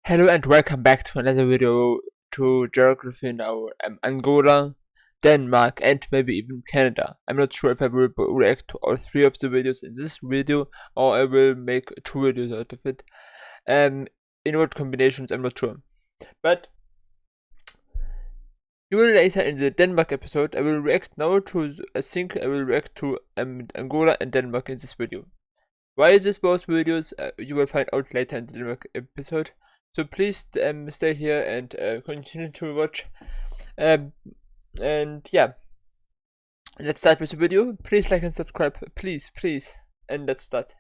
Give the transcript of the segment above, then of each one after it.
Hello and welcome back to another video to geography now. Angola, Denmark and maybe even Canada. I'm not sure if I will react to all three of the videos in this video or I will make two videos out of it. In what combinations I'm not sure. But you will later in the Denmark episode I will react now to, I think I will react to Angola and Denmark in this video. Why is this both videos? You will find out later in the Denmark episode. So please stay here and continue to watch. And yeah, let's start with the video. Please like and subscribe, please. And let's start.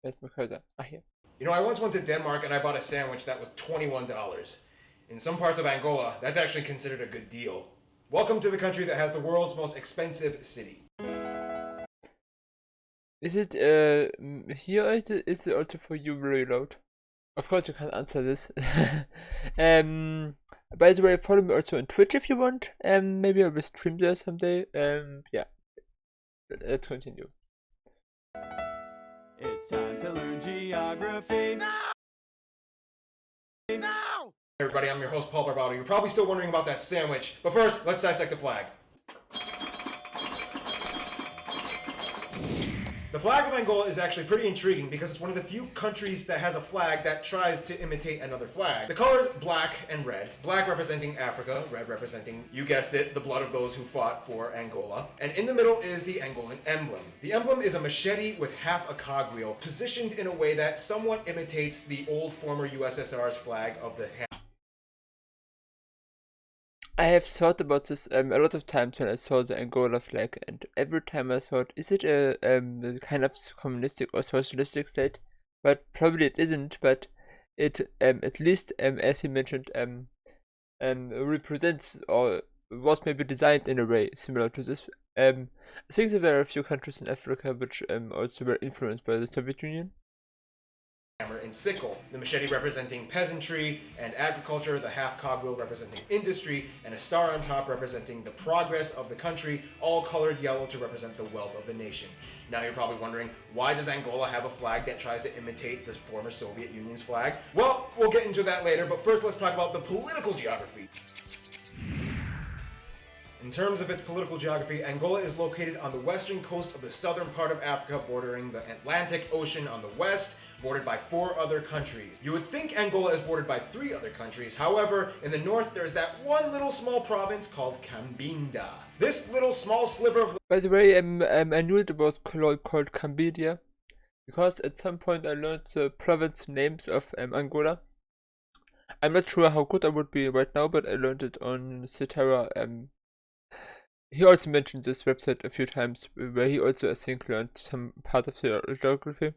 Where's my cursor? Here. You know, I once went to Denmark and I bought a sandwich that was $21. In some parts of Angola, that's actually considered a good deal. Welcome to the country that has the world's most expensive city. Is it here? Is it also for you very loud? Of course you can't answer this. By the way, follow me also on Twitch if you want. Maybe I will stream there someday. Yeah. Let's continue. It's time to learn geography. No! Hey everybody, I'm your host Paul Barbato. You're probably still wondering about that sandwich, but first, let's dissect the flag. The flag of Angola is actually pretty intriguing because it's one of the few countries that has a flag that tries to imitate another flag. The colors black and red. Black representing Africa, red representing, you guessed it, the blood of those who fought for Angola. And in the middle is the Angolan emblem. The emblem is a machete with half a cogwheel, positioned in a way that somewhat imitates the old former USSR's flag of the hand. I have thought about this a lot of times when I saw the Angola flag, and every time I thought, is it a kind of communistic or socialistic state? But probably it isn't. But it at least as he mentioned represents or was maybe designed in a way similar to this. I think there are a few countries in Africa which also were influenced by the Soviet Union. Hammer and sickle, the machete representing peasantry and agriculture, the half cogwheel representing industry, and a star on top representing the progress of the country, all colored yellow to represent the wealth of the nation. Now you're probably wondering, why does Angola have a flag that tries to imitate the former Soviet Union's flag? Well, we'll get into that later, but first let's talk about the political geography. In terms of its political geography, Angola is located on the western coast of the southern part of Africa, bordering the Atlantic Ocean on the west, bordered by 4 other countries. You would think Angola is bordered by 3 other countries. However, in the north, there's that one little small province called Cabinda. This little small sliver of... By the way, I knew it was called Cabinda because at some point I learned the province names of Angola. I'm not sure how good I would be right now, but I learned it on Cetera. He also mentioned this website a few times, where he also, I think, learned some part of the geography.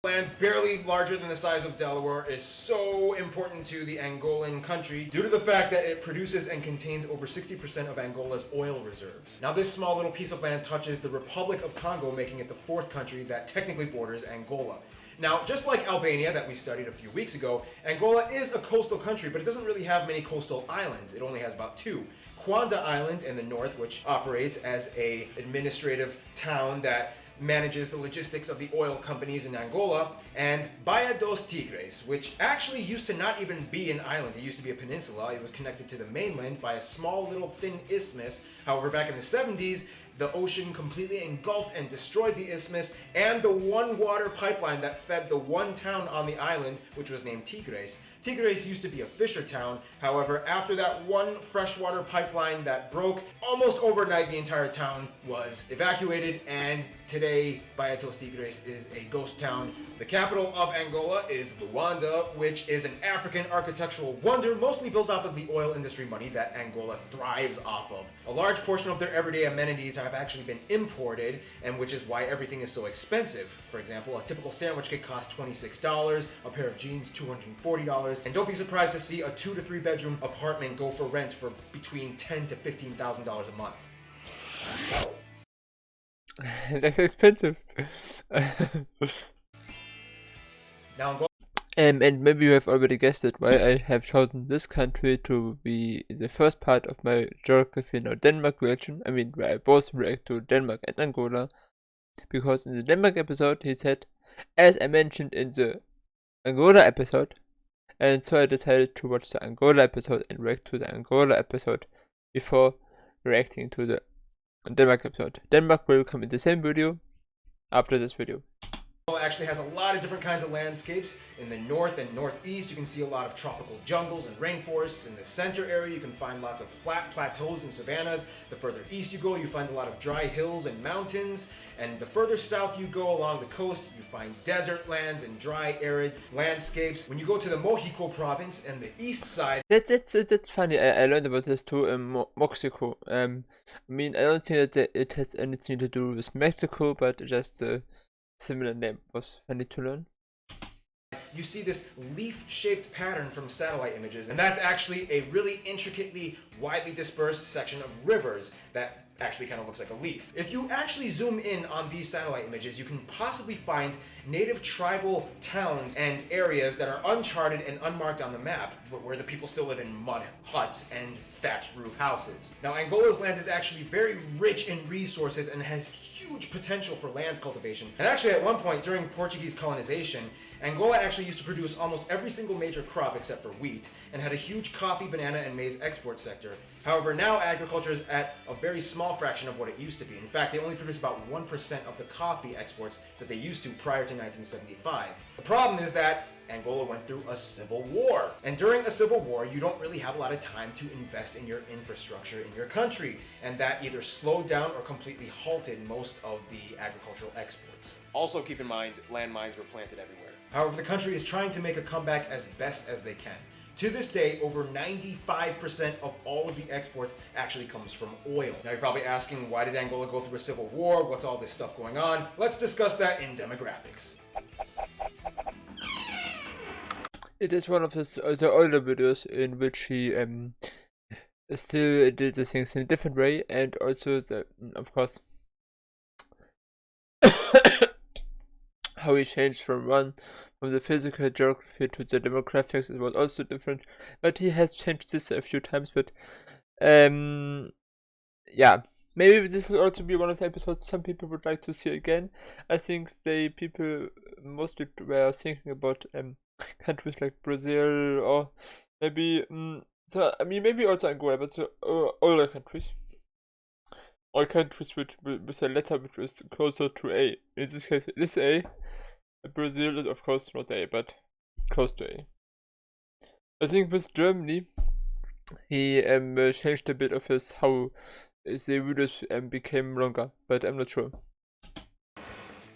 Land barely larger than the size of Delaware is so important to the Angolan country due to the fact that it produces and contains over 60% of Angola's oil reserves. Now this small little piece of land touches the Republic of Congo, making it the 4th country that technically borders Angola. Now, just like Albania that we studied a few weeks ago, Angola is a coastal country, but it doesn't really have many coastal islands. It only has about 2. Kwanda Island in the north, which operates as an administrative town that manages the logistics of the oil companies in Angola, and Baía dos Tigres, which actually used to not even be an island. It used to be a peninsula. It was connected to the mainland by a small little thin isthmus. However, back in the 70s, the ocean completely engulfed and destroyed the isthmus and the one water pipeline that fed the one town on the island, which was named Tigres. Tigres used to be a fisher town. However, after that one freshwater pipeline that broke, almost overnight the entire town was evacuated, and today Baía dos Tigres is a ghost town. The capital of Angola is Luanda, which is an African architectural wonder, mostly built off of the oil industry money that Angola thrives off of. A large portion of their everyday amenities have actually been imported, and which is why everything is so expensive. For example, a typical sandwich could cost $26, a pair of jeans $240, and don't be surprised to see a 2 to 3 bedroom apartment go for rent for between $10,000 to $15,000 a month. That's expensive. Now, and maybe you have already guessed it, why I have chosen this country to be the first part of my geography or Denmark reaction. I mean, where I both react to Denmark and Angola, because in the Denmark episode he said, as I mentioned in the Angola episode, and so I decided to watch the Angola episode and react to the Angola episode before reacting to the Denmark episode. Denmark will come in the same video after this video. Angola actually has a lot of different kinds of landscapes. In the north and northeast, you can see a lot of tropical jungles and rainforests. In the center area, you can find lots of flat plateaus and savannas. The further east you go, you find a lot of dry hills and mountains. And the further south you go along the coast, you find desert lands and dry, arid landscapes. When you go to the Mojico province and the east side, That's funny. I learned about this too in Mexico. I mean, I don't think that it has anything to do with Mexico, but just a similar name was funny to learn. you see this leaf-shaped pattern from satellite images, and that's actually a really intricately, widely dispersed section of rivers that actually kind of looks like a leaf. If you actually zoom in on these satellite images, you can possibly find native tribal towns and areas that are uncharted and unmarked on the map, but where the people still live in mud huts and thatched roof houses. Now, Angola's land is actually very rich in resources and has huge potential for land cultivation. And actually, at one point during Portuguese colonization, Angola actually used to produce almost every single major crop except for wheat, and had a huge coffee, banana, and maize export sector. However, now agriculture is at a very small fraction of what it used to be. In fact, they only produce about 1% of the coffee exports that they used to prior to 1975. The problem is that Angola went through a civil war. And during a civil war, you don't really have a lot of time to invest in your infrastructure in your country. And that either slowed down or completely halted most of the agricultural exports. Also keep in mind, landmines were planted everywhere. However, the country is trying to make a comeback as best as they can. To this day, over 95% of all of the exports actually comes from oil. Now you're probably asking, why did Angola go through a civil war? What's all this stuff going on? Let's discuss that in demographics. It is one of the older videos in which he still did the things in a different way, and also the of course how he changed from the physical geography to the demographics. It was also different, but he has changed this a few times. But yeah, maybe this will also be one of the episodes some people would like to see again. I think people mostly were thinking about countries like Brazil, or maybe so I mean maybe also Angola, but the older countries, or countries with a letter which is closer to A. In this case, it is A. Brazil is of course not A, but close to A. I think with Germany, he changed a bit of how the videos became longer, but I'm not sure.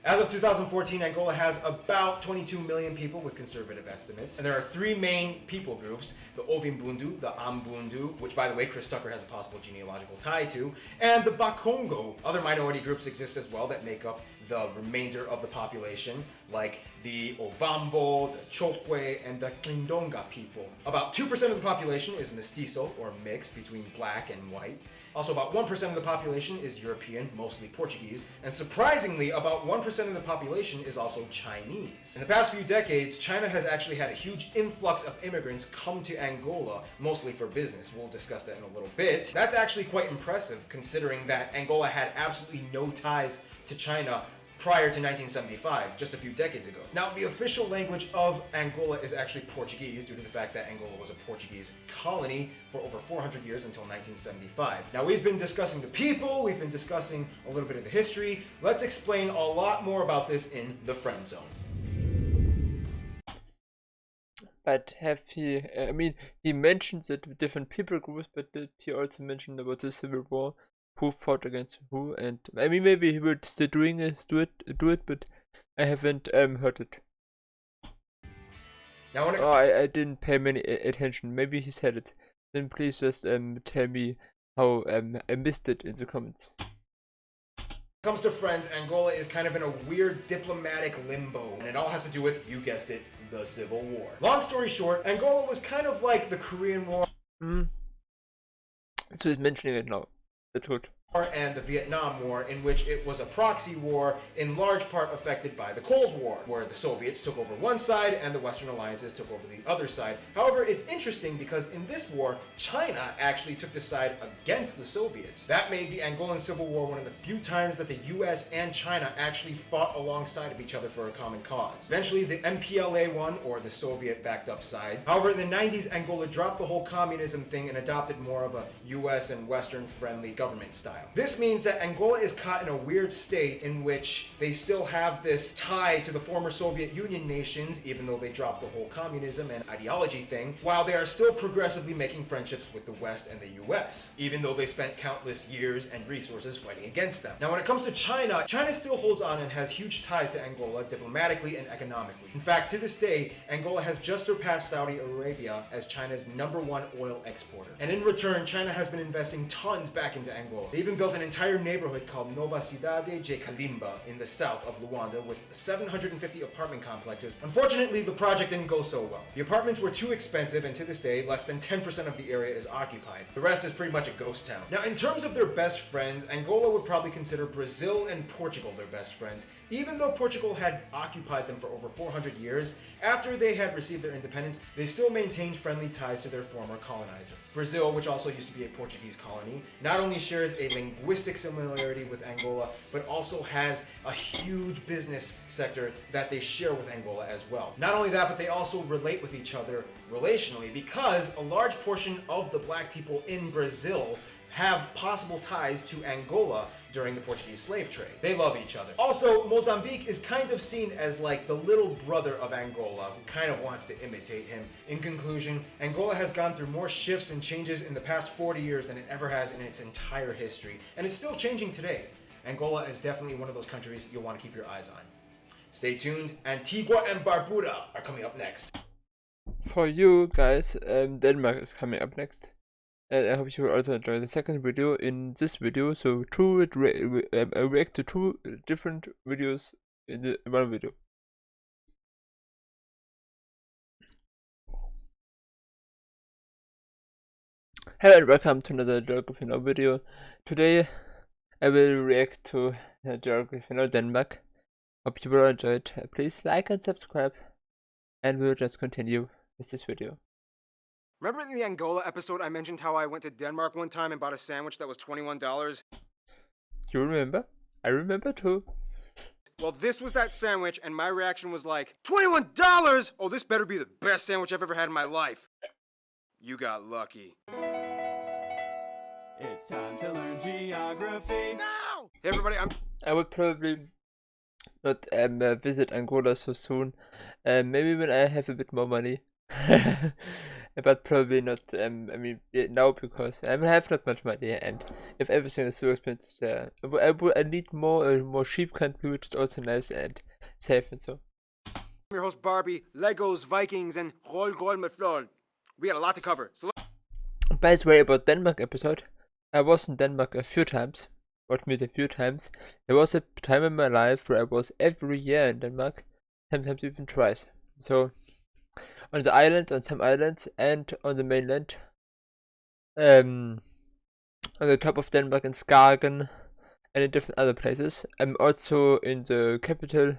As of 2014, Angola has about 22 million people with conservative estimates. And there are three main people groups: the Ovimbundu, the Ambundu, which by the way, Chris Tucker has a possible genealogical tie to, and the Bakongo. Other minority groups exist as well that make up the remainder of the population, like the Ovambo, the Chokwe, and the Klindonga people. About 2% of the population is mestizo, or mixed between black and white. Also, about 1% of the population is European, mostly Portuguese, and surprisingly, about 1% of the population is also Chinese. In the past few decades, China has actually had a huge influx of immigrants come to Angola, mostly for business. We'll discuss that in a little bit. That's actually quite impressive, considering that Angola had absolutely no ties to China prior to 1975, just a few decades ago. Now, the official language of Angola is actually Portuguese, due to the fact that Angola was a Portuguese colony for over 400 years until 1975. Now, we've been discussing the people, we've been discussing a little bit of the history. Let's explain a lot more about this in the Friend Zone. But I mean, he mentioned that different people groups, but did he also mentioned about the civil war? Who fought against who? And I mean, maybe he will still do it, but I haven't heard it. Now, I didn't pay many attention. Maybe he said it. Then please just tell me how I missed it in the comments. When it comes to friends, Angola is kind of in a weird diplomatic limbo, and it all has to do with, you guessed it, the Civil War. Long story short, Angola was kind of like the Korean War. So he's mentioning it now. That's good. and the Vietnam War, in which it was a proxy war in large part affected by the Cold War, where the Soviets took over one side and the Western alliances took over the other side. However, it's interesting because in this war, China actually took the side against the Soviets. That made the Angolan Civil War one of the few times that the US and China actually fought alongside of each other for a common cause. Eventually, the MPLA won, or the Soviet-backed up side. However, in the 90s, Angola dropped the whole communism thing and adopted more of a US and Western-friendly government style. This means that Angola is caught in a weird state in which they still have this tie to the former Soviet Union nations, even though they dropped the whole communism and ideology thing, while they are still progressively making friendships with the West and the US, even though they spent countless years and resources fighting against them. Now, when it comes to China, China still holds on and has huge ties to Angola diplomatically and economically. In fact, to this day, Angola has just surpassed Saudi Arabia as China's #1 oil exporter. And in return, China has been investing tons back into Angola. They even built an entire neighborhood called Nova Cidade de Calimba in the south of Luanda with 750 apartment complexes. Unfortunately, the project didn't go so well. The apartments were too expensive, and to this day, less than 10% of the area is occupied. The rest is pretty much a ghost town. Now, in terms of their best friends, Angola would probably consider Brazil and Portugal their best friends, even though Portugal had occupied them for over 400 years. After they had received their independence, they still maintained friendly ties to their former colonizer. Brazil, which also used to be a Portuguese colony, not only shares a linguistic similarity with Angola, but also has a huge business sector that they share with Angola as well. Not only that, but they also relate with each other relationally, because a large portion of the black people in Brazil have possible ties to Angola during the Portuguese slave trade. They love each other. Also, Mozambique is kind of seen as like the little brother of Angola, who kind of wants to imitate him. In conclusion, Angola has gone through more shifts and changes in the past 40 years than it ever has in its entire history, and it's still changing today. Angola is definitely one of those countries you'll want to keep your eyes on. Stay tuned, Antigua and Barbuda are coming up next. For you guys, Denmark is coming up next. And I hope you will also enjoy the second video in this video. So I react to two different videos in one video. Hello and welcome to another Geography Now video. Today I will react to Geography Now Denmark. Hope you will enjoy it. Please like and subscribe, and we'll just continue with this video. Remember in the Angola episode I mentioned how I went to Denmark one time and bought a sandwich that was $21? You remember? I remember too. Well, this was that sandwich, and my reaction was like, $21? Oh, this better be the best sandwich I've ever had in my life. You got lucky. It's time to learn geography. No! Hey everybody, I would probably not visit Angola so soon. Maybe when I have a bit more money. But probably not now, because I have not much money, and if everything is so expensive, I need more sheep country, which is also nice and safe and so. I'm your host Barbie, Legos, Vikings, and Roll Methlol. We got a lot to cover. So By the way, about Denmark episode, I was in Denmark a few times. What means a few times? There was a time in my life where I was every year in Denmark, sometimes even twice. So on the islands, on some islands, and on the mainland, on the top of Denmark in Skagen, and in different other places. I'm also in the capital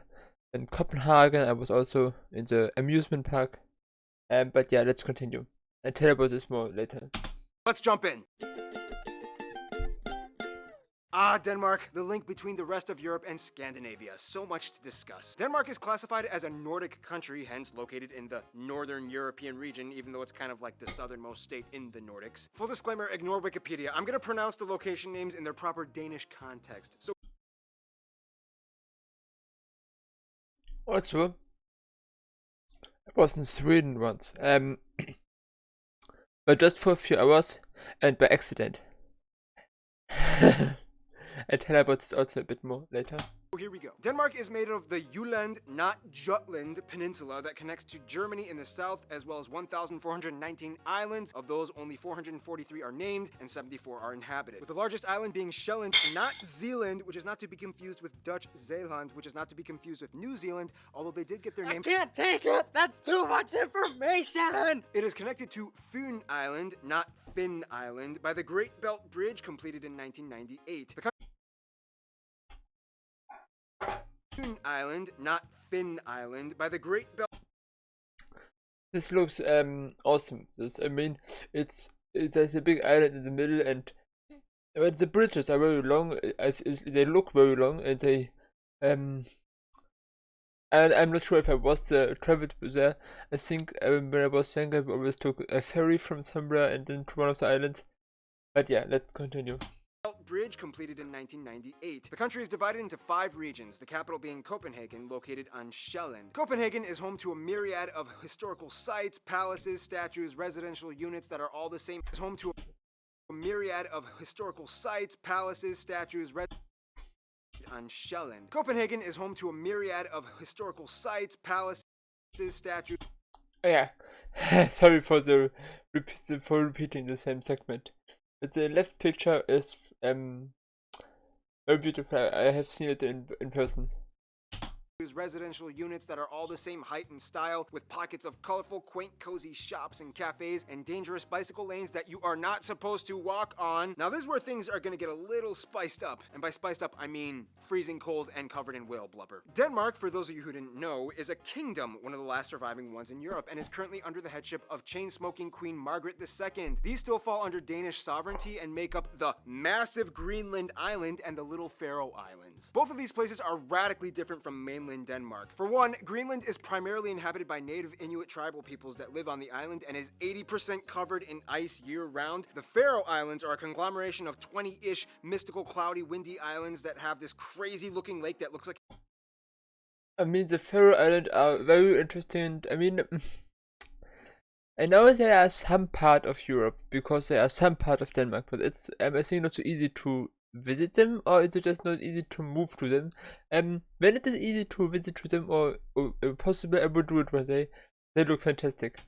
in Copenhagen. I was also in the amusement park. But yeah, let's continue. I'll tell you about this more later. let's jump in. Denmark, the link between the rest of Europe and Scandinavia. So much to discuss. Denmark is classified as a Nordic country, hence located in the Northern European region, even though it's kind of like the southernmost state in the Nordics. Full disclaimer, ignore Wikipedia. I'm gonna pronounce the location names in their proper Danish context. So Also, I was in Sweden once, but just for a few hours, and by accident. I'll tell you about this also a bit more later. Here we go. Denmark is made of the Jutland, not Jutland Peninsula that connects to Germany in the south, as well as 1,419 islands. Of those, only 443 are named and 74 are inhabited. With the largest island being Sjælland, not Zealand, which is not to be confused with Dutch Zeeland, which is not to be confused with New Zealand, although they did get their name. I can't take it! That's too much information! It is connected to Fyn Island, not Finn Island, by the Great Belt Bridge completed in 1998. The Fyn Island, not Finn Island, by the Great Belt. This looks awesome. There's a big island in the middle, and the bridges are very long. They look very long, and they and I'm not sure if I was traveled there. I think when I was younger, I always took a ferry from somewhere and then to one of the islands. But yeah, let's continue. Bridge completed in 1998. The country is divided into 5 regions, the capital being Copenhagen, located on Sjælland. Copenhagen is home to a myriad of historical sites, palaces, statues, residential units that are all the same. It's home to a myriad of historical sites, palaces, statues, on Sjælland. Copenhagen is home to a myriad of historical sites, palaces, statues. Oh, yeah, sorry for repeating the same segment. But the left picture is very beautiful. I have seen it in person. Residential units that are all the same height and style, with pockets of colorful, quaint, cozy shops and cafes, and dangerous bicycle lanes that you are not supposed to walk on. Now this is where things are gonna get a little spiced up, and by spiced up I mean freezing cold and covered in whale blubber. Denmark, for those of you who didn't know, is a kingdom, one of the last surviving ones in Europe, and is currently under the headship of chain-smoking Queen Margaret II. These still fall under Danish sovereignty and make up the massive Greenland island and the little Faroe Islands. Both of these places are radically different from mainland Denmark. For one, Greenland is primarily inhabited by native Inuit tribal peoples that live on the island and is 80% covered in ice year-round. The Faroe Islands are a conglomeration of 20-ish mystical, cloudy, windy islands that have this crazy-looking lake that looks like... I mean, the Faroe Islands are very interesting. I mean, I know they are some part of Europe because they are some part of Denmark, but it's I think not so easy to visit them, or is it just not easy to move to them? When it is easy to visit to them, or possible, I would do it one day. They look fantastic.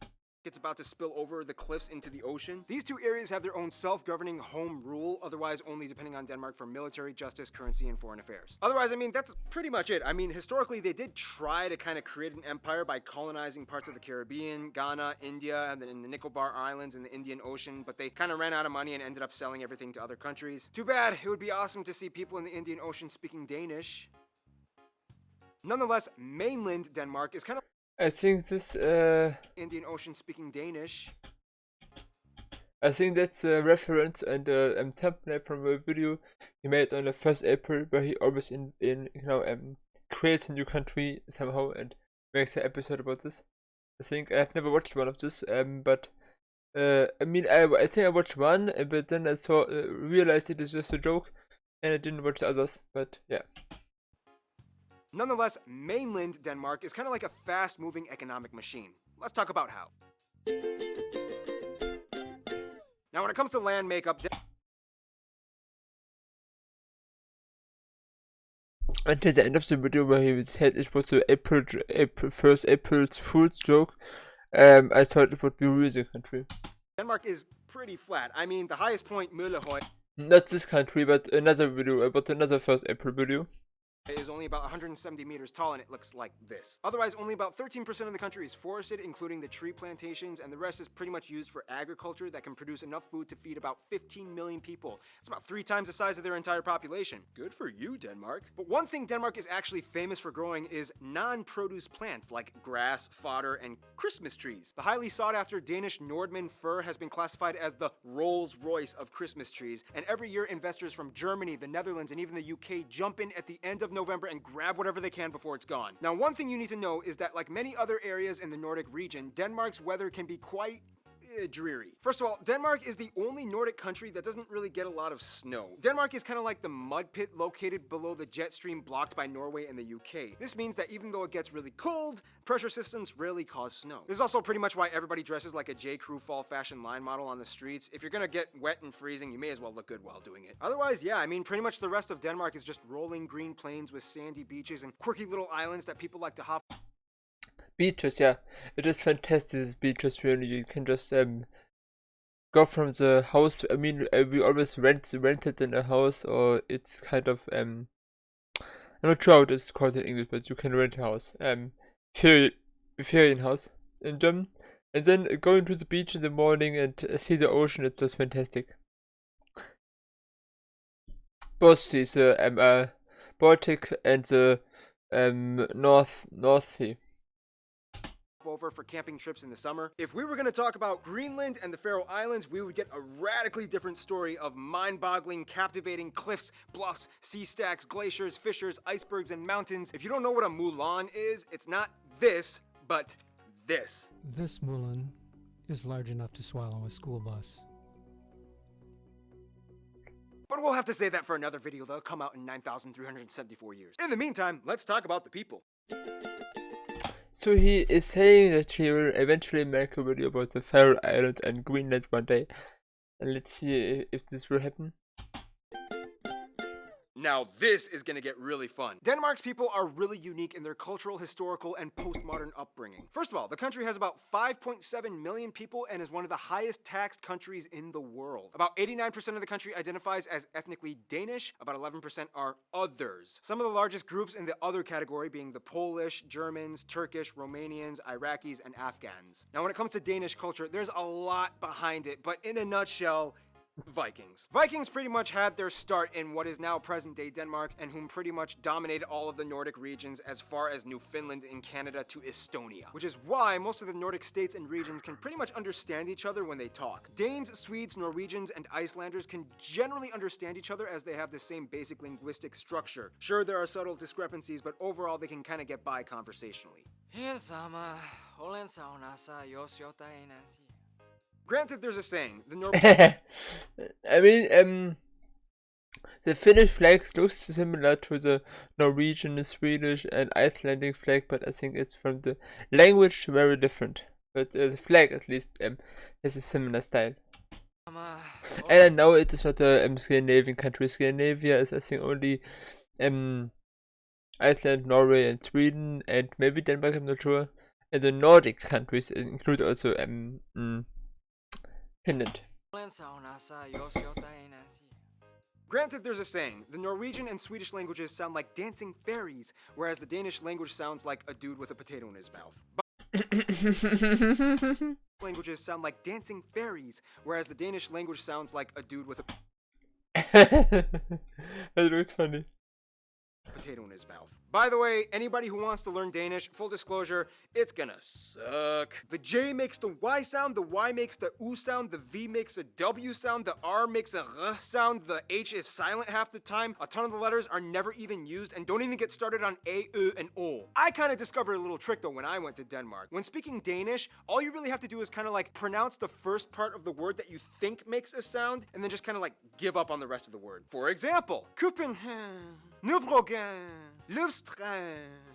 It's about to spill over the cliffs into the ocean. These 2 areas have their own self-governing home rule, otherwise only depending on Denmark for military, justice, currency, and foreign affairs. Otherwise, I mean, that's pretty much it. I mean, historically, they did try to kind of create an empire by colonizing parts of the Caribbean, Ghana, India, and then in the Nicobar Islands in the Indian Ocean, but they kind of ran out of money and ended up selling everything to other countries. Too bad. It would be awesome to see people in the Indian Ocean speaking Danish. Nonetheless, mainland Denmark is kind of... I think this Indian Ocean speaking Danish. I think that's a reference and a thumbnail from a video he made on the 1st April, where he always creates a new country somehow and makes an episode about this. I think I've never watched one of this, but I mean, I think I watched one, but then I realized it is just a joke, and I didn't watch the others. But yeah. Nonetheless, mainland Denmark is kind of like a fast-moving economic machine. Let's talk about how. Now, when it comes to land makeup... Until the end of the video where he said it was the first April's Fool's joke, I thought it would be really the country. Denmark is pretty flat. I mean, the highest point, Møllehøj... Not this country, but another video about another 1st April video. Is only about 170 meters tall, and it looks like this. Otherwise, only about 13% of the country is forested, including the tree plantations, and the rest is pretty much used for agriculture that can produce enough food to feed about 15 million people. It's about 3 times the size of their entire population. Good for you, Denmark. But one thing Denmark is actually famous for growing is non-produce plants like grass, fodder, and Christmas trees. The highly sought-after Danish Nordmann fir has been classified as the Rolls-Royce of Christmas trees, and every year investors from Germany, the Netherlands, and even the UK jump in at the end of November and grab whatever they can before it's gone. Now, one thing you need to know is that, like many other areas in the Nordic region, Denmark's weather can be quite dreary. First of all, Denmark is the only Nordic country that doesn't really get a lot of snow. Denmark is kind of like the mud pit located below the jet stream blocked by Norway and the UK. This means that even though it gets really cold, pressure systems rarely cause snow. This is also pretty much why everybody dresses like a J. Crew fall fashion line model on the streets. If you're gonna get wet and freezing, you may as well look good while doing it. Otherwise, yeah, I mean, pretty much the rest of Denmark is just rolling green plains with sandy beaches and quirky little islands that people like to hop. Beaches, yeah, it is fantastic. These beaches, really, you can just go from the house. I mean, we always rented in a house, or it's kind of I'm not sure how it's called in English, but you can rent a house, Ferienhaus in German, and then going to the beach in the morning and see the ocean. It's just fantastic. Both seas, the Baltic and the North Sea. Over for camping trips in the summer. If we were going to talk about Greenland and the Faroe Islands, we would get a radically different story of mind-boggling, captivating cliffs, bluffs, sea stacks, glaciers, fissures, icebergs, and mountains. If you don't know what a Mulan is, it's not this, but this. This Mulan is large enough to swallow a school bus. But we'll have to save that for another video that'll come out in 9,374 years. In the meantime, let's talk about the people. So he is saying that he will eventually make a video about the Faroe Islands and Greenland one day. And let's see if this will happen. Now this is gonna get really fun. Denmark's people are really unique in their cultural, historical, and postmodern upbringing. First of all, the country has about 5.7 million people and is one of the highest taxed countries in the world. About 89% of the country identifies as ethnically Danish, about 11% are others. Some of the largest groups in the other category being the Polish, Germans, Turkish, Romanians, Iraqis, and Afghans. Now when it comes to Danish culture, there's a lot behind it, but in a nutshell, Vikings. Vikings pretty much had their start in what is now present-day Denmark, and whom pretty much dominated all of the Nordic regions as far as Newfoundland in Canada to Estonia, which is why most of the Nordic states and regions can pretty much understand each other when they talk. Danes, Swedes, Norwegians, and Icelanders can generally understand each other as they have the same basic linguistic structure. Sure, there are subtle discrepancies, but overall they can kind of get by conversationally. Granted, there's a saying, I mean, the Finnish flag looks similar to the Norwegian, Swedish, and Icelandic flag, but I think it's from the language very different. But the flag, at least, has a similar style. And I know it is not a Scandinavian country. Scandinavia is, I think, only Iceland, Norway, and Sweden, and maybe Denmark. I'm not sure. And the Nordic countries include also Finland. Granted, there's a saying, the Norwegian and Swedish languages sound like dancing fairies, whereas the Danish language sounds like a dude with a potato in his mouth. Languages sound like dancing fairies, whereas the Danish language sounds like a dude with a That looks funny. Potato in his mouth. By the way, anybody who wants to learn Danish, full disclosure, it's gonna suck. The J makes the Y sound, the Y makes the U sound, the V makes a W sound, the R makes a R sound, the H is silent half the time, a ton of the letters are never even used, and don't even get started on A, U, and O. I kind of discovered a little trick though when I went to Denmark. When speaking Danish, all you really have to do is kind of like pronounce the first part of the word that you think makes a sound, and then just kind of like give up on the rest of the word. For example, Copenhagen, Nubrogen, Løvstrand.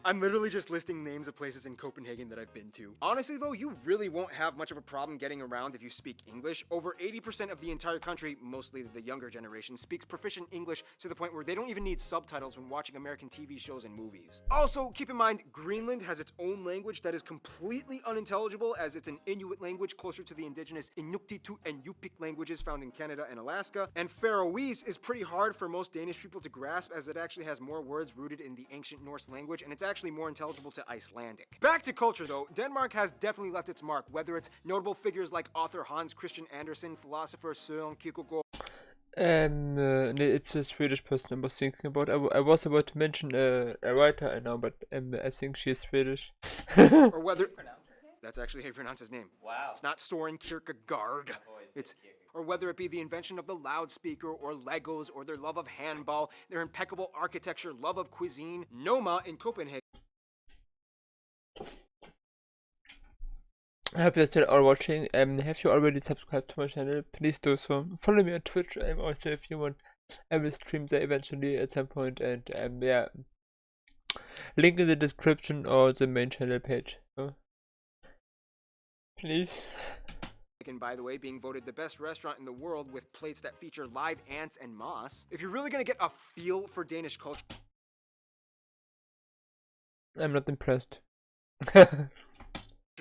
I'm literally just listing names of places in Copenhagen that I've been to. Honestly though, you really won't have much of a problem getting around if you speak English. Over 80% of the entire country, mostly the younger generation, speaks proficient English to the point where they don't even need subtitles when watching American TV shows and movies. Also, keep in mind, Greenland has its own language that is completely unintelligible as it's an Inuit language closer to the indigenous Inuktitut and Yupik languages found in Canada and Alaska. And Faroese is pretty hard for most Danish people to grasp as it actually has more words rooted in the ancient Norse language, and it's actually more intelligible to Icelandic. Back to culture though, Denmark has definitely left its mark, whether it's notable figures like author Hans Christian Andersen, philosopher Søren Kierkegaard. It's a Swedish person I was thinking about. I was about to mention a writer I know, but I think she's Swedish. Or whether that's actually how you pronounce his name. Wow. It's not Søren Kierkegaard. It's or whether it be the invention of the loudspeaker, or Legos, or their love of handball, their impeccable architecture, love of cuisine, Noma in Copenhagen. I hope you're still all watching. Have you already subscribed to my channel? Please do so. Follow me on Twitch. Also, if you want, I will stream there eventually at some point. And yeah, link in the description or the main channel page. Please. And by the way, being voted the best restaurant in the world with plates that feature live ants and moss. If you're really gonna get a feel for Danish culture, I'm not impressed.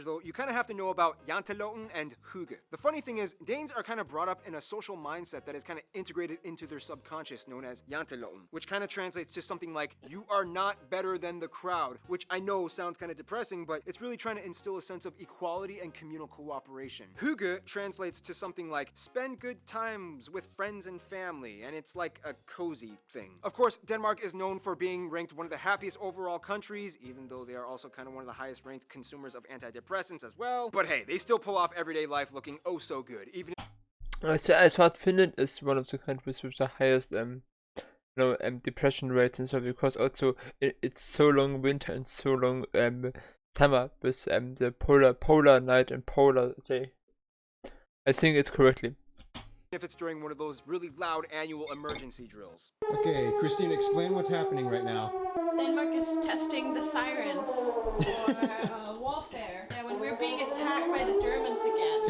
though, you kind of have to know about janteloten and hygge. The funny thing is, Danes are kind of brought up in a social mindset that is kind of integrated into their subconscious, known as janteloten, which kind of translates to something like, you are not better than the crowd, which I know sounds kind of depressing, but it's really trying to instill a sense of equality and communal cooperation. Hygge translates to something like, spend good times with friends and family, and it's like a cozy thing. Of course, Denmark is known for being ranked one of the happiest overall countries, even though they are also kind of one of the highest ranked consumers of antidepressants as well. But hey, they still pull off everyday life looking oh so good, even I thought Finland is one of the countries with the highest depression rates and stuff, because also it's so long winter and so long summer with the polar night and polar day. I think it's correctly. if it's during one of those really loud annual emergency drills. Okay, Christine, explain what's happening right now. Denmark is testing the sirens for warfare. Yeah, when we're being attacked by the Germans again.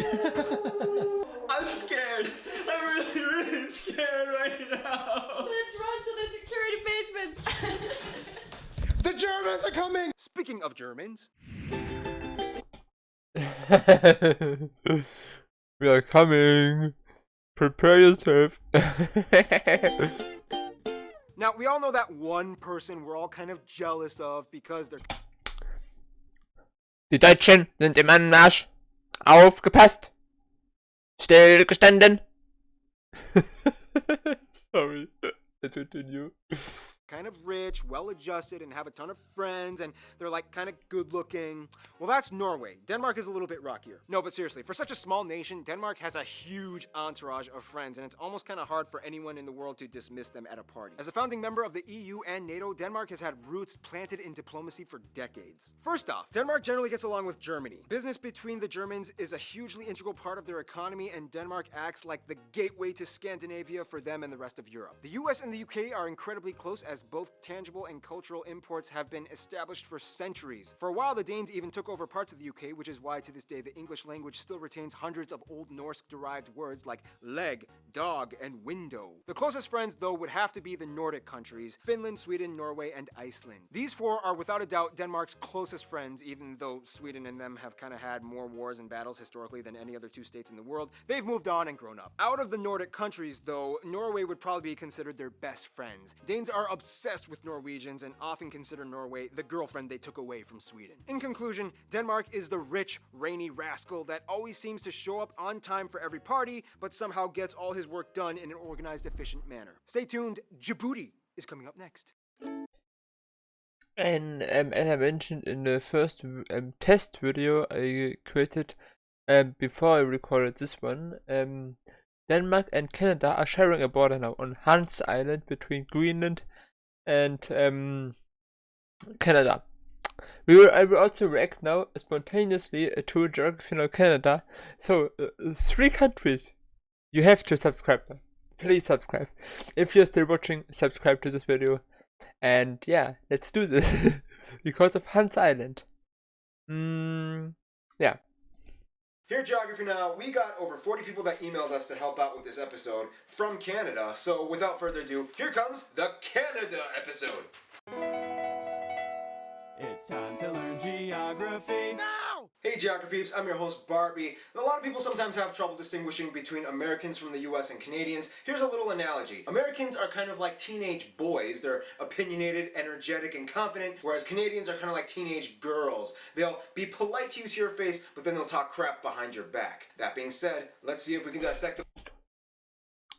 I'm scared. I'm really scared right now. Let's run to the security basement. The Germans are coming! Speaking of Germans, We are coming. Prepare yourself. now we all know that one person we're all kind of jealous of because they're Die Deutschen sind im Anmarsch. Aufgepasst. Stillgestanden. Sorry, I continue. kind of rich, well-adjusted, and have a ton of friends, and they're like kind of good-looking. Well, that's Norway. Denmark is a little bit rockier. No, but seriously, for such a small nation, Denmark has a huge entourage of friends, and it's almost kind of hard for anyone in the world to dismiss them at a party. As a founding member of the EU and NATO, Denmark has had roots planted in diplomacy for decades. First off, Denmark generally gets along with Germany. Business between the Germans is a hugely integral part of their economy, and Denmark acts like the gateway to Scandinavia for them and the rest of Europe. The US and the UK are incredibly close, as both tangible and cultural imports have been established for centuries. For a while, the Danes even took over parts of the UK, which is why to this day the English language still retains hundreds of Old Norse-derived words like leg, dog, and window. The closest friends, though, would have to be the Nordic countries: Finland, Sweden, Norway, and Iceland. These four are without a doubt Denmark's closest friends, even though Sweden and them have kind of had more wars and battles historically than any other two states in the world. They've moved on and grown up. Out of the Nordic countries, though, Norway would probably be considered their best friends. Danes are obsessed with Norwegians and often consider Norway the girlfriend they took away from Sweden. In conclusion, Denmark is the rich, rainy rascal that always seems to show up on time for every party, but somehow gets all his work done in an organized, efficient manner. Stay tuned, Djibouti is coming up next. And as I mentioned in the first test video I created before I recorded this one, Denmark and Canada are sharing a border now on Hans Island between Greenland and Canada. I will also react now spontaneously to Geography of Canada. So 3 countries. You have to subscribe now. Please subscribe. If you're still watching, subscribe to this video. And yeah, let's do this. Because of Hans Island. Yeah. Here at Geography Now, we got over 40 people that emailed us to help out with this episode from Canada. So without further ado, here comes the Canada episode. It's time to learn geography now! Hey Geography peeps, I'm your host Barbie. A lot of people sometimes have trouble distinguishing between Americans from the US and Canadians. Here's a little analogy. Americans are kind of like teenage boys. They're opinionated, energetic, and confident, whereas Canadians are kind of like teenage girls. They'll be polite to you to your face, but then they'll talk crap behind your back. That being said, let's see if we can dissect the...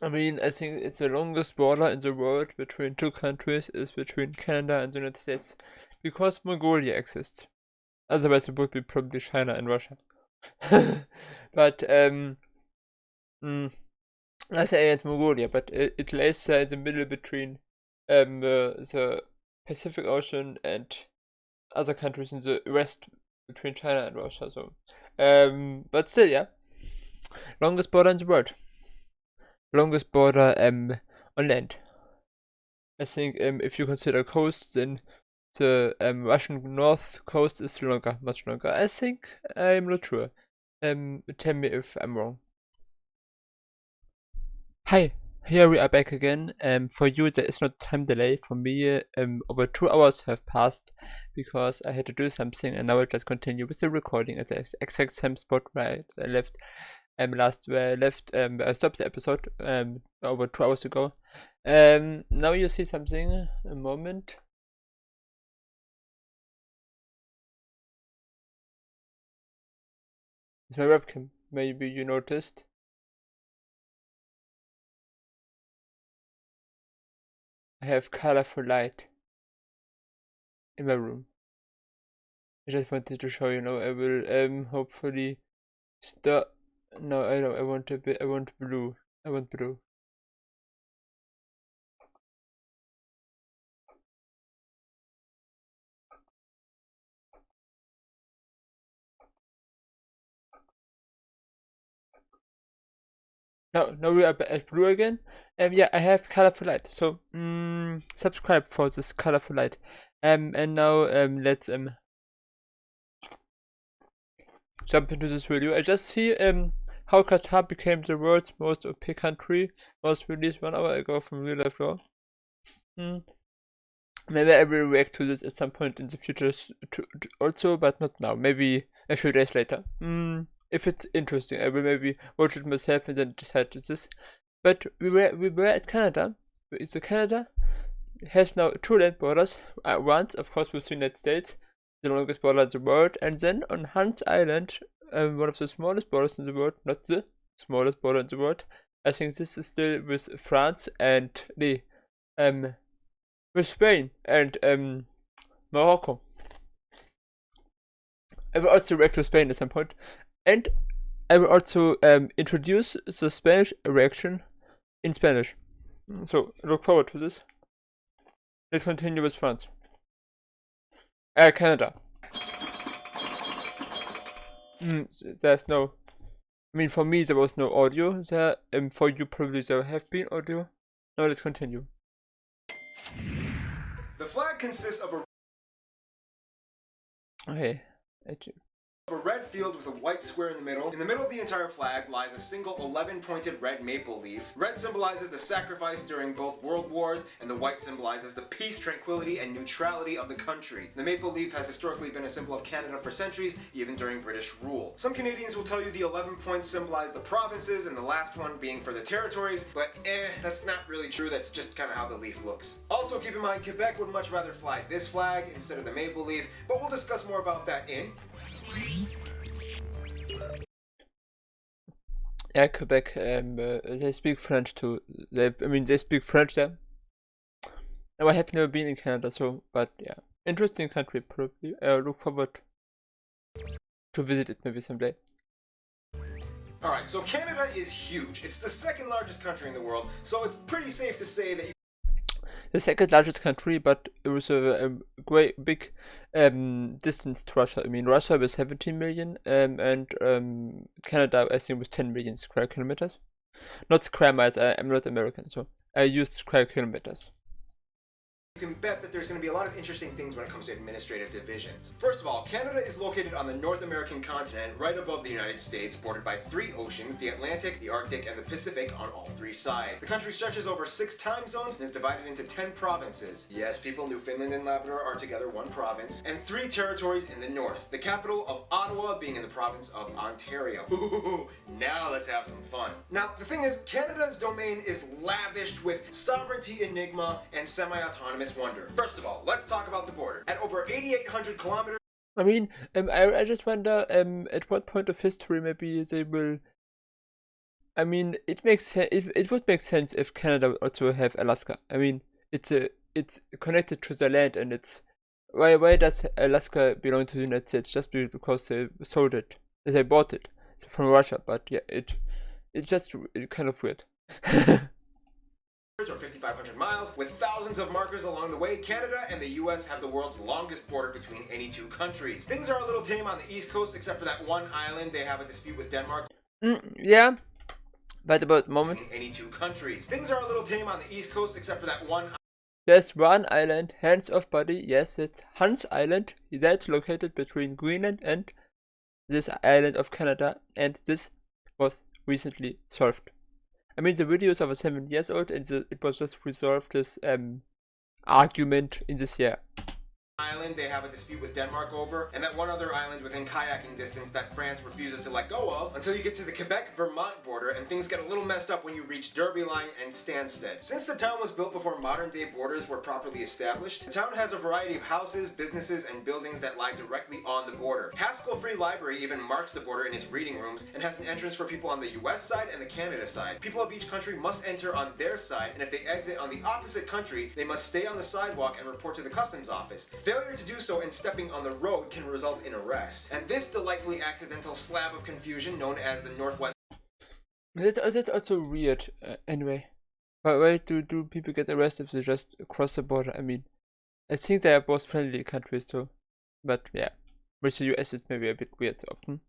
I mean, I think it's the longest border in the world between 2 countries is between Canada and the United States, because Mongolia exists. Otherwise it would be probably China and Russia. But I say it's Mongolia, but it lays in the middle between the Pacific Ocean and other countries in the west between China and Russia. So, but still, yeah, longest border in the world, longest border on land. I think if you consider coast, then the Russian north coast is longer, much longer. I think. I'm not sure. Tell me if I'm wrong. Hi, here we are back again. For you there is no time delay. For me, over 2 hours have passed because I had to do something, and now I just continue with the recording at the exact same spot where I left. I stopped the episode over 2 hours ago. Now you see something. A moment. It's my webcam. Maybe you noticed. I have colorful light in my room. I just wanted to show you. Now I will hopefully stop. No, I don't. I want a bit. I want blue. I want blue. Now we are at blue again. Yeah, I have colorful light. So subscribe for this colorful light. And now let's jump into this video. I just see how Qatar became the world's most OP country. Was released 1 hour ago from Real Life Law. Maybe I will react to this at some point in the future also, but not now. Maybe a few days later. If it's interesting, I will maybe watch it myself and then decide this. But we were at Canada. So Canada has now 2 land borders. Once, of course, with the United States, the longest border in the world, and then on Hans Island, one of the smallest borders in the world, not the smallest border in the world. I think this is still with France and with Spain and Morocco. I will also react to Spain at some point. And I will also introduce the Spanish reaction in Spanish. So look forward to this. Let's continue with France. Canada. There's no. I mean, for me there was no audio there. For you probably there have been audio. Now let's continue. The flag consists of Okay. a red field with a white square in the middle. In the middle of the entire flag lies a single 11-pointed red maple leaf. Red symbolizes the sacrifice during both world wars, and the white symbolizes the peace, tranquility, and neutrality of the country. The maple leaf has historically been a symbol of Canada for centuries, even during British rule. Some Canadians will tell you the 11 points symbolize the provinces, and the last one being for the territories, but that's not really true. That's just kind of how the leaf looks. Also keep in mind, Quebec would much rather fly this flag instead of the maple leaf, but we'll discuss more about that in Yeah, Quebec. They speak French too. They speak French there. Now I have never been in Canada, so but yeah, interesting country probably. Look forward to visit it maybe someday. Alright, so Canada is huge. It's the second largest country in the world, so it's pretty safe to say that The second largest country, but it was a great big distance to Russia. I mean, Russia was 17 million, and Canada I think was 10 million square kilometers. Not square miles. I'm not American, so I used square kilometers. you can bet that there's going to be a lot of interesting things when it comes to administrative divisions. First of all, Canada is located on the North American continent, right above the United States, bordered by 3 oceans, the Atlantic, the Arctic, and the Pacific on all 3 sides. The country stretches over 6 time zones and is divided into 10 provinces. Yes, people, Newfoundland and Labrador are together 1 province, and 3 territories in the north, the capital of Ottawa being in the province of Ontario. Ooh, now let's have some fun. Now, the thing is, Canada's domain is lavished with sovereignty enigma and semi-autonomous wonder. First of all, let's talk about the border. At over 8,800 kilometers. I mean, I just wonder at what point of history maybe they will. I mean, it would make sense if Canada would also have Alaska. I mean, it's connected to the land, and it's why does Alaska belong to the United States? Just because they sold it, they bought it from Russia. But yeah, it's just kind of weird. or 5,500 miles. With thousands of markers along the way, Canada and the US have the world's longest border between any two countries. Things are a little tame on the east coast, except for that one island they have a dispute with Denmark. Yeah, but about the moment. Between any two countries. Things are a little tame on the east coast, except for that one. There's one island, Hands Off Body, yes, it's Hans Island. That's located between Greenland and this island of Canada, and this was recently solved. I mean, the video is over 7 years old, and it was just resolved, this argument in this year. Island they have a dispute with Denmark over, and that one other island within kayaking distance that France refuses to let go of until you get to the Quebec-Vermont border, and things get a little messed up when you reach Derby Line and Stansted. Since the town was built before modern-day borders were properly established, the town has a variety of houses, businesses, and buildings that lie directly on the border. Haskell Free Library even marks the border in its reading rooms and has an entrance for people on the US side and the Canada side. People of each country must enter on their side, and if they exit on the opposite country, they must stay on the sidewalk and report to the customs office. Failure to do so and stepping on the road can result in arrest. And this delightfully accidental slab of confusion known as the Northwest. That's also weird, anyway. Why do people get arrested if they just cross the border? I mean, I think they are both friendly countries too. But yeah, with the US it's maybe a bit weird often.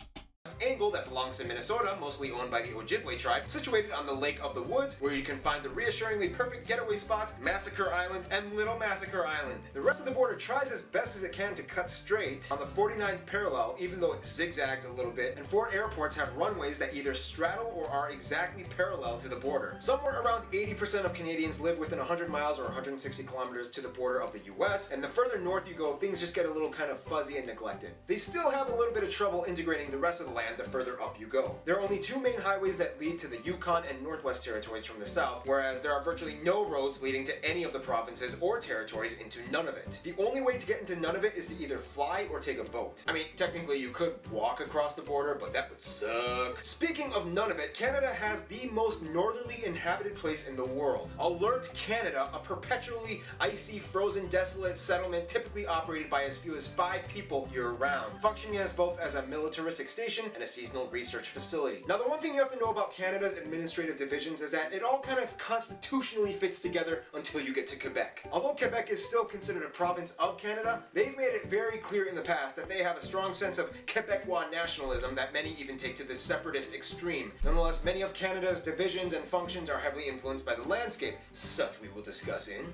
Angle that belongs to Minnesota, mostly owned by the Ojibwe tribe, situated on the Lake of the Woods, where you can find the reassuringly perfect getaway spots, Massacre Island and Little Massacre Island. The rest of the border tries as best as it can to cut straight on the 49th parallel, even though it zigzags a little bit, and 4 airports have runways that either straddle or are exactly parallel to the border. Somewhere around 80% of Canadians live within 100 miles or 160 kilometers to the border of the US, and the further north you go, things just get a little kind of fuzzy and neglected. They still have a little bit of trouble integrating the rest of the land the further up you go. There are only 2 main highways that lead to the Yukon and Northwest territories from the south, whereas there are virtually no roads leading to any of the provinces or territories into none of it. The only way to get into none of it is to either fly or take a boat. I mean, technically you could walk across the border, but that would suck. Speaking of none of it, Canada has the most northerly inhabited place in the world. Alert Canada, a perpetually icy, frozen, desolate settlement typically operated by as few as 5 people year-round, functioning as both as a militaristic station and a seasonal research facility. Now, the one thing you have to know about Canada's administrative divisions is that it all kind of constitutionally fits together until you get to Quebec. Although Quebec is still considered a province of Canada, they've made it very clear in the past that they have a strong sense of Quebecois nationalism that many even take to the separatist extreme. Nonetheless, many of Canada's divisions and functions are heavily influenced by the landscape, such we will discuss in...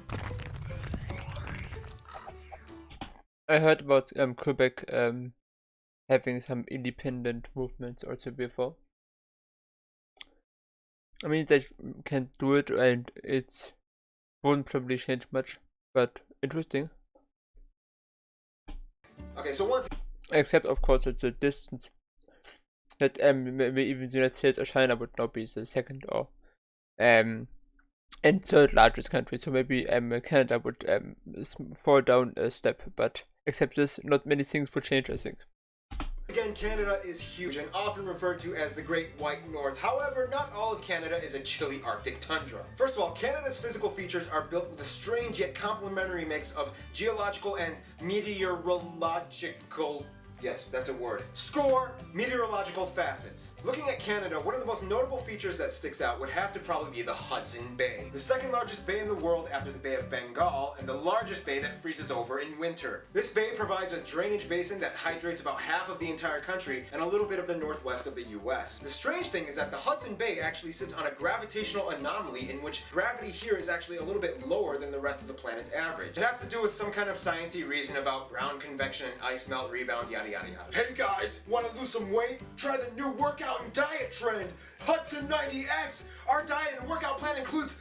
I heard about Quebec having some independent movements also before. I mean, they can do it and it won't probably change much, but interesting. Okay, so once... Except, of course, at the distance. That maybe even the United States or China would now be the second or and third largest country, so maybe Canada would fall down a step, but except this, not many things would change, I think. Again, Canada is huge and often referred to as the Great White North. However, not all of Canada is a chilly Arctic tundra. First of all, Canada's physical features are built with a strange yet complementary mix of geological and meteorological... Yes, that's a word. Score meteorological facets. Looking at Canada, one of the most notable features that sticks out would have to probably be the Hudson Bay. The second largest bay in the world after the Bay of Bengal, and the largest bay that freezes over in winter. This bay provides a drainage basin that hydrates about half of the entire country and a little bit of the northwest of the US. The strange thing is that the Hudson Bay actually sits on a gravitational anomaly in which gravity here is actually a little bit lower than the rest of the planet's average. It has to do with some kind of sciencey reason about ground convection and ice melt rebound, yada yada yada. Hey guys, want to lose some weight? Try the new workout and diet trend, Hudson 90X. Our diet and workout plan includes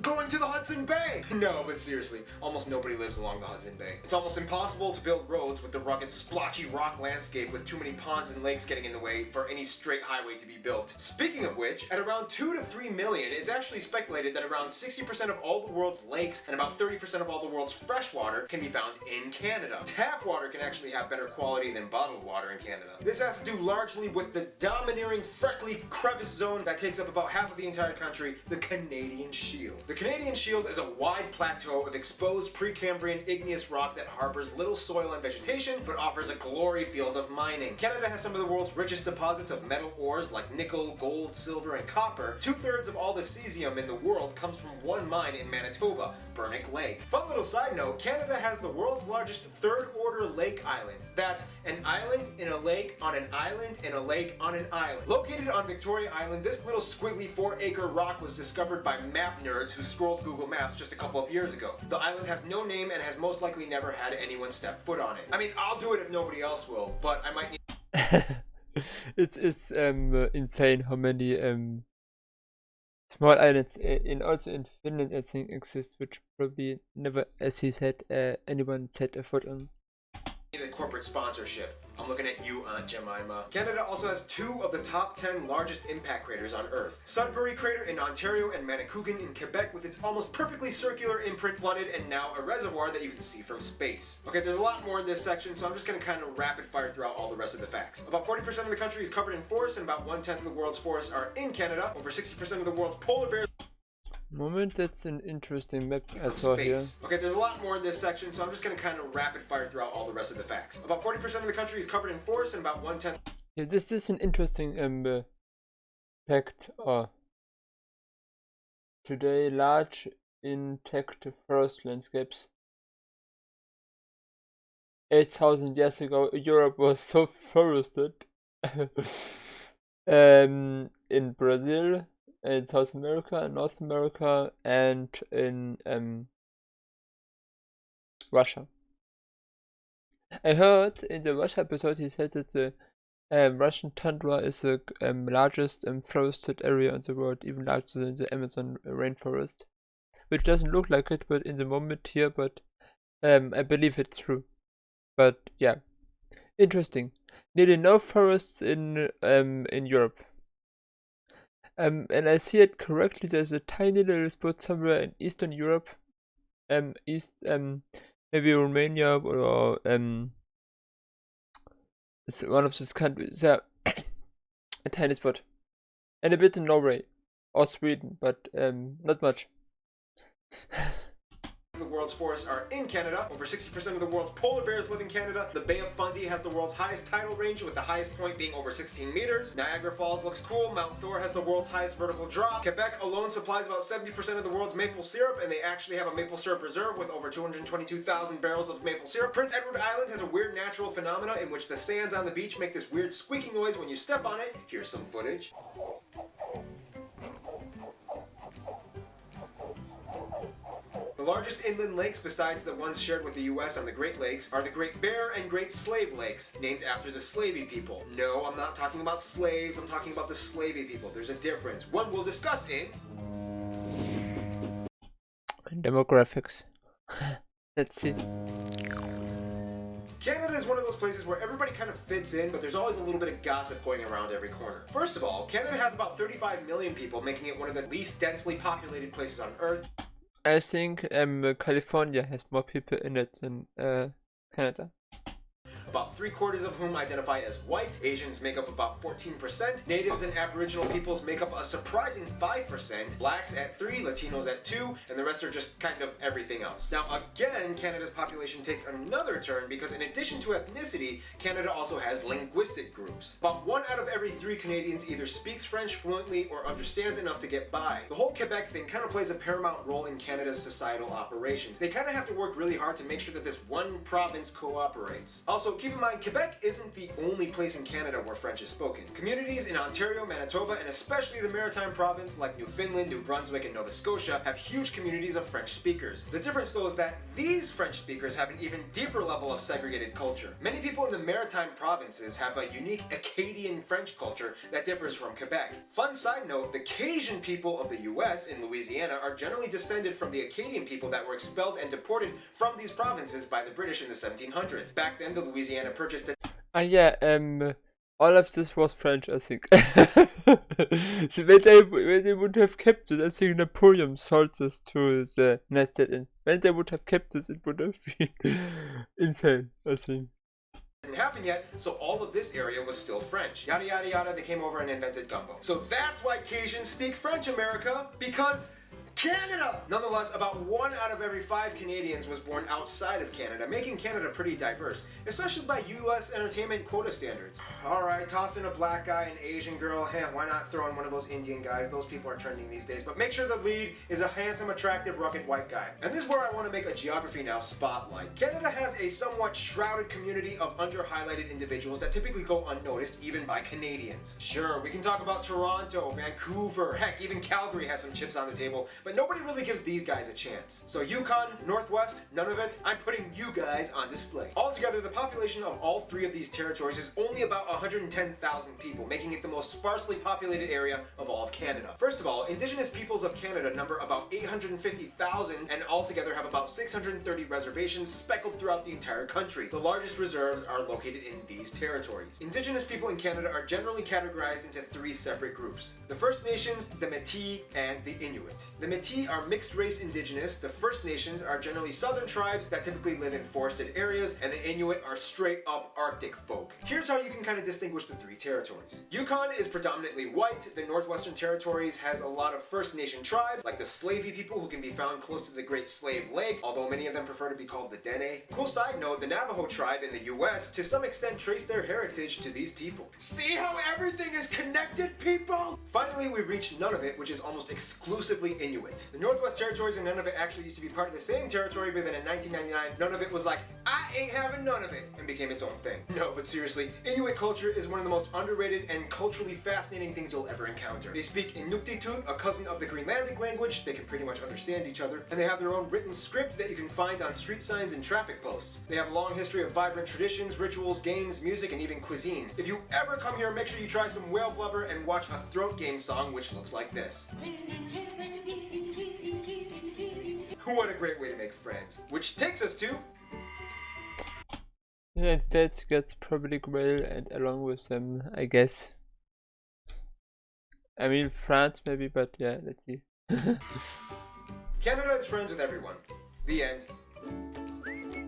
going to the Hudson Bay! No, but seriously, almost nobody lives along the Hudson Bay. It's almost impossible to build roads with the rugged, splotchy rock landscape with too many ponds and lakes getting in the way for any straight highway to be built. Speaking of which, at around 2 to 3 million, it's actually speculated that around 60% of all the world's lakes and about 30% of all the world's fresh water can be found in Canada. Tap water can actually have better quality than bottled water in Canada. This has to do largely with the domineering, freckly crevice zone that takes up about half of the entire country, the Canadian Shield. The Canadian Shield is a wide plateau of exposed Precambrian igneous rock that harbors little soil and vegetation, but offers a glory field of mining. Canada has some of the world's richest deposits of metal ores like nickel, gold, silver, and copper. 2/3 of all the cesium in the world comes from one mine in Manitoba, Burnick Lake. Fun little side note, Canada has the world's largest third-order lake island. That's an island in a lake on an island in a lake on an island. Located on Victoria Island, this little squiggly 4-acre rock was discovered by map nerds who scrolled Google Maps just a couple of years ago. The island has no name and has most likely never had anyone step foot on it. I mean, I'll do it if nobody else will, but I might need... It's insane how many small islands also in Finland I think exist, which probably never, as he said, anyone set a foot on. Need a corporate sponsorship. I'm looking at you, Aunt Jemima. Canada also has 2 of the top 10 largest impact craters on Earth. Sudbury Crater in Ontario and Manicouagan in Quebec with its almost perfectly circular imprint flooded and now a reservoir that you can see from space. Okay, there's a lot more in this section, so I'm just going to kind of rapid fire throughout all the rest of the facts. About 40% of the country is covered in forests and about 1/10 of the world's forests are in Canada. Over 60% of the world's polar bears Moment, that's an interesting map I saw here. Okay, there's a lot more in this section, so I'm just going to kind of rapid fire throughout all the rest of the facts. About 40% of the country is covered in forests and about 1/10. Yeah, this is an interesting fact. Today, large intact forest landscapes. 8,000 years ago, Europe was so forested. In Brazil, in South America, North America, and in Russia. I heard in the Russia episode he said that the Russian tundra is the largest forested area in the world, even larger than the Amazon rainforest. Which doesn't look like it, but in the moment here, but I believe it's true. But yeah, interesting. Nearly no forests in Europe. And I see it correctly, there's a tiny little spot somewhere in Eastern Europe, maybe Romania or it's one of these countries, yeah, a tiny spot, and a bit in Norway or Sweden, but not much. The world's forests are in Canada. Over 60% of the world's polar bears live in Canada. The Bay of Fundy has the world's highest tidal range, with the highest point being over 16 meters. Niagara Falls looks cool. Mount Thor has the world's highest vertical drop. Quebec alone supplies about 70% of the world's maple syrup, and they actually have a maple syrup reserve with over 222,000 barrels of maple syrup. Prince Edward Island has a weird natural phenomena in which the sands on the beach make this weird squeaking noise when you step on it. Here's some footage. The largest inland lakes, besides the ones shared with the US on the Great Lakes, are the Great Bear and Great Slave Lakes, named after the Slavey people. No, I'm not talking about slaves, I'm talking about the Slavey people. There's a difference. One we'll discuss in... Demographics. Let's see. Canada is one of those places where everybody kind of fits in, but there's always a little bit of gossip going around every corner. First of all, Canada has about 35 million people, making it one of the least densely populated places on Earth. I think California has more people in it than Canada. About 3/4 of whom identify as white. Asians make up about 14%. Natives and Aboriginal peoples make up a surprising 5%. Blacks at 3%, Latinos at 2%, and the rest are just kind of everything else. Now again, Canada's population takes another turn because in addition to ethnicity, Canada also has linguistic groups. About 1 out of every 3 Canadians either speaks French fluently or understands enough to get by. The whole Quebec thing kind of plays a paramount role in Canada's societal operations. They kind of have to work really hard to make sure that this one province cooperates. Also, keep in mind, Quebec isn't the only place in Canada where French is spoken. Communities in Ontario, Manitoba, and especially the Maritime Province like Newfoundland, New Brunswick, and Nova Scotia have huge communities of French speakers. The difference though is that these French speakers have an even deeper level of segregated culture. Many people in the Maritime Provinces have a unique Acadian French culture that differs from Quebec. Fun side note, the Cajun people of the US in Louisiana are generally descended from the Acadian people that were expelled and deported from these provinces by the British in the 1700s. Back then, the Louisiana Purchase. Yeah, all of this was French, I think. So when they would have kept it, I think Napoleon sold this to the United, and when they would have kept this, it would have been insane, I think. Didn't happen yet, so all of this area was still French. Yada yada yada, they came over and invented gumbo. So that's why Cajuns speak French, America, because Canada! Nonetheless, about 1 out of every 5 Canadians was born outside of Canada, making Canada pretty diverse, especially by US entertainment quota standards. Alright, toss in a black guy, an Asian girl, why not throw in one of those Indian guys? Those people are trending these days, but make sure the lead is a handsome, attractive, rugged white guy. And this is where I want to make a geography now spotlight. Canada has a somewhat shrouded community of under-highlighted individuals that typically go unnoticed even by Canadians. Sure, we can talk about Toronto, Vancouver, heck, even Calgary has some chips on the table, but nobody really gives these guys a chance. So Yukon, Northwest, none of it, I'm putting you guys on display. Altogether, the population of all 3 of these territories is only about 110,000 people, making it the most sparsely populated area of all of Canada. First of all, Indigenous peoples of Canada number about 850,000 and altogether have about 630 reservations speckled throughout the entire country. The largest reserves are located in these territories. Indigenous people in Canada are generally categorized into 3 separate groups: the First Nations, the Métis, and the Inuit. The Métis are mixed-race Indigenous, the First Nations are generally southern tribes that typically live in forested areas, and the Inuit are straight-up Arctic folk. Here's how you can kind of distinguish the 3 territories. Yukon is predominantly white, the Northwestern Territories has a lot of First Nation tribes, like the Slavey people who can be found close to the Great Slave Lake, although many of them prefer to be called the Dene. Cool side note, the Navajo tribe in the US to some extent trace their heritage to these people. See how everything is connected, people? Finally, we reach Nunavut, which is almost exclusively Inuit. The Northwest Territories and Nunavut actually used to be part of the same territory, but then in 1999, Nunavut was like, I ain't having none of it, and became its own thing. No, but seriously, Inuit culture is one of the most underrated and culturally fascinating things you'll ever encounter. They speak Inuktitut, a cousin of the Greenlandic language. They can pretty much understand each other, and they have their own written script that you can find on street signs and traffic posts. They have a long history of vibrant traditions, rituals, games, music, and even cuisine. If you ever come here, make sure you try some whale blubber and watch a throat game song which looks like this. What a great way to make friends. Which takes us to... The United States gets probably whale and along with them, I guess. I mean France maybe, but yeah, let's see. Canada is friends with everyone. The end.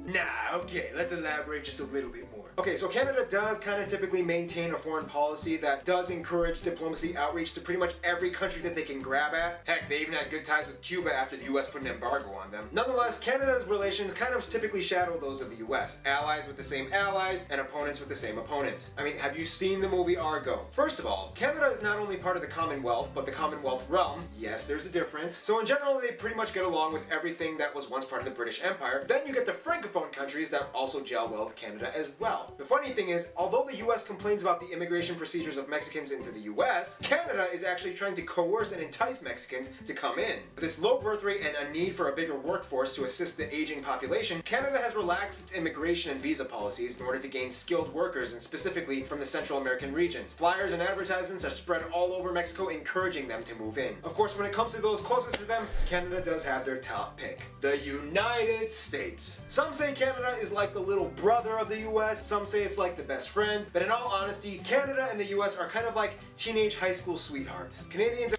Nah, okay, let's elaborate just a little bit more. Okay, so Canada does kind of typically maintain a foreign policy that does encourage diplomacy outreach to pretty much every country that they can grab at. Heck, they even had good ties with Cuba after the US put an embargo on them. Nonetheless, Canada's relations kind of typically shadow those of the US. Allies with the same allies, and opponents with the same opponents. I mean, have you seen the movie Argo? First of all, Canada is not only part of the Commonwealth, but the Commonwealth realm. Yes, there's a difference. So in general, they pretty much get along with everything that was once part of the British Empire. Then you get the Francophone countries that also gel well with Canada as well. The funny thing is, although the US complains about the immigration procedures of Mexicans into the US, Canada is actually trying to coerce and entice Mexicans to come in. With its low birth rate and a need for a bigger workforce to assist the aging population, Canada has relaxed its immigration and visa policies in order to gain skilled workers, and specifically from the Central American regions. Flyers and advertisements are spread all over Mexico encouraging them to move in. Of course, when it comes to those closest to them, Canada does have their top pick. The United States. Some say Canada is like the little brother of the US, some say it's like the best friend, but in all honesty, Canada and the US are kind of like teenage high school sweethearts. Canadians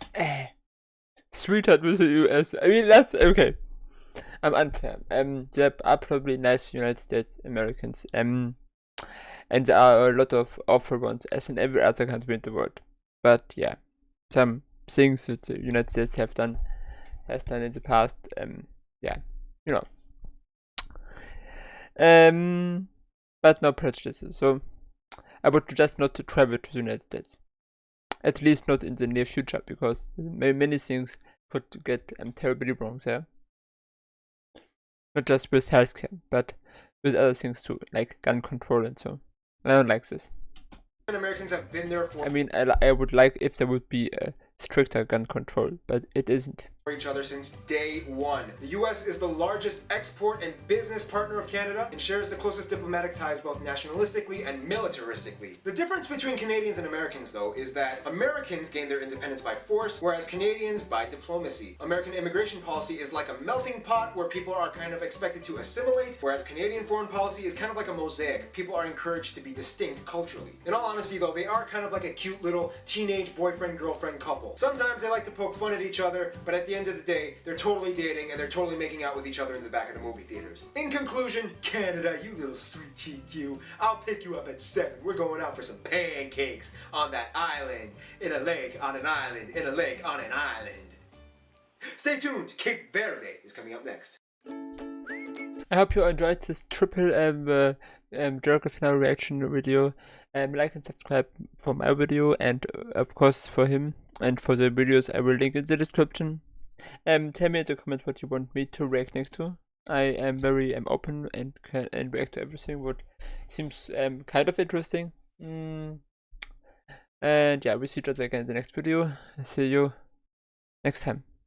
Sweetheart with the US. I mean, that's okay. I'm unfair. There are probably nice United States Americans. And there are a lot of awful ones, as in every other country in the world. But yeah, some things that the United States has done in the past. Yeah, you know. But no prejudices. So I would suggest not to travel to the United States. At least not in the near future, because many things could get terribly wrong there. Not just with healthcare, but with other things too, like gun control and so. I don't like this. Americans have been there for I mean, I would like if there would be a stricter gun control, but it isn't. each other since day one. The US is the largest export and business partner of Canada and shares the closest diplomatic ties both nationalistically and militaristically. The difference between Canadians and Americans, though, is that Americans gained their independence by force, whereas Canadians by diplomacy. American immigration policy is like a melting pot where people are kind of expected to assimilate, whereas Canadian foreign policy is kind of like a mosaic. People are encouraged to be distinct culturally. In all honesty, though, they are kind of like a cute little teenage boyfriend-girlfriend couple. Sometimes they like to poke fun at each other, but at the end of the day, they're totally dating and they're totally making out with each other in the back of the movie theaters. In conclusion, Canada, you little sweet cheek you, I'll pick you up at 7. We're going out for some pancakes on that island, in a lake, on an island, in a lake, on an island. Stay tuned. Cape Verde is coming up next. I hope you enjoyed this triple geography now reaction video. Like and subscribe for my video, and of course for him, and for the videos I will link in the description. Tell me in the comments what you want me to react next to. I am very open and can react to everything what seems kind of interesting. And yeah, we see each other again in the next video. See you next time.